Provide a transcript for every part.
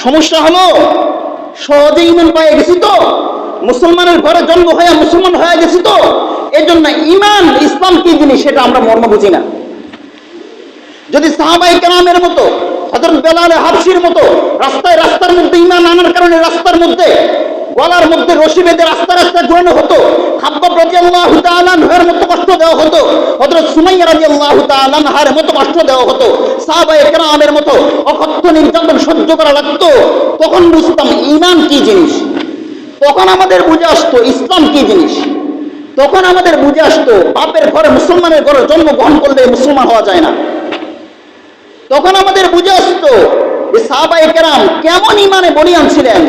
সমস্যা হলো সহজে ঈমান পেয়ে গেছি তো, মুসলমানের ঘরে জন্ম হয়ে মুসলমান হয়ে গেছি তো, এজন্য ঈমান ইসলাম কি জিনিস সেটা আমরা মর্ম বুঝি না। যদি সাহাবায়ে কেরামের মতো, হযরত বেলাল হাবশির মতো রাস্তার মধ্যে ঈমান আনার কারণে রাস্তার মধ্যে গলার মধ্যে রশি বেঁধে রাস্তা ঘোরানো হতো, খাব্বাব রাদিয়াল্লাহু তাআলা আনহুর মতো কষ্ট দেওয়া হতো, হযরত সুমাইয়া রাদিয়াল্লাহু তাআলা আনহার মতো কষ্ট দেওয়া হতো, সাহাবায়ে কেরামের মতো অকথ্য নির্যাতন সহ্য করা লাগতো, তখন বুঝতাম ঈমান কি জিনিস। তখন আমাদের বুঝে আসতো ইসলাম কি জিনিস। তখন আমাদের বুঝে আসতো বাপের ঘরে মুসলমানের ঘরে জন্মগ্রহণ করলে মুসলমান হওয়া যায় না। তখন আমাদের বুঝে আসতো যে সাহাবায়ে কেরাম কেমন ঈমানে বলিয়ান ছিলেন।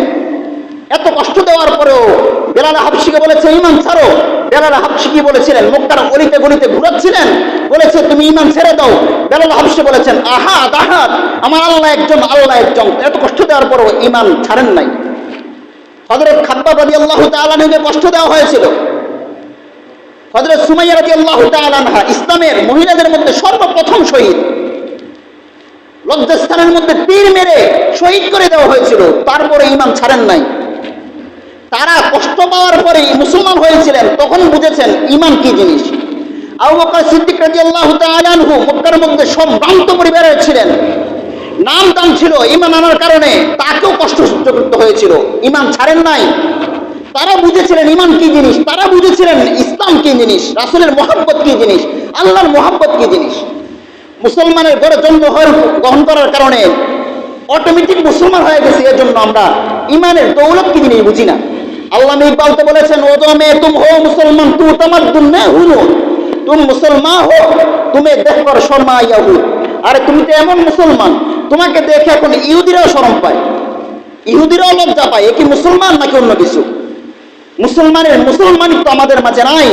এত কষ্ট দেওয়ার পরেও বেলাল হাবশিকে বলেছে ঈমান ছাড়ো। বেলাল হাবশি কি বলেছিলেন? মক্কার অলিতে গলিতে ঘুরাচ্ছিলেন, বলেছে তুমি ঈমান ছেড়ে দাও। বেলাল হাবশি বলেছেন আহাদ আহাদ, আমার আল্লাহ একজন, আল্লাহ একজন। এত কষ্ট দেওয়ার পরেও ঈমান ছাড়েন নাই। হযরত খাব্বাব রাদিয়াল্লাহু তাআলা আনহুকে কষ্ট দেওয়া হয়েছিল। হযরত সুমাইয়া রাদিয়াল্লাহু তাআলা আনহা ইসলামের মহিলাদের মধ্যে সর্বপ্রথম শহীদ, লজ্জাস্থানের মধ্যে তীর মেরে শহীদ করে দেওয়া হয়েছিল, তারপরে ঈমান ছাড়েন নাই। তারা কষ্ট পাওয়ার পরে মুসলমান হয়েছিলেন, তখন বুঝেছেন ঈমান কি জিনিস। আবু বকর সিদ্দিক রাদিয়াল্লাহু তাআলা আনহু মক্কার মধ্যে সম্ভ্রান্ত পরিবারের ছিলেন, নাম দাম ছিল, ঈমান আনার কারণে তাকেও কষ্ট সহ্য করতে হয়েছিল, ঈমান ছাড়েন নাই। তারা বুঝেছিলেন ঈমান কি জিনিস, তারা বুঝেছিলেন ইসলাম কি জিনিস, রাসূলের মহব্বত কি জিনিস, আল্লাহর মহব্বত কি জিনিস। মুসলমানের ঘরে জন্ম গ্রহণ করার কারণে অটোমেটিক মুসলমান হয়ে গেছে, এর জন্য আমরা ঈমানের দৌলত কি জিনিস বুঝি না। আল্লামা ইকবাল তো বলেছেন ওদো মে তুম হো মুসলমান তু তামাদ্দুন মে হুনো, তুম মুসলমান হো তুমি দেখকর শর্মা ইয়াহুদ। আরে তুমি তো এমন মুসলমান, তোমাকে দেখে এখন ইহুদিরাও শরম পায়, ইহুদিরাও লজ্জা পায়। এ কি মুসলমান নাকি অন্য কিছু? মুসলমানিত্ব আমাদের মাঝে নাই।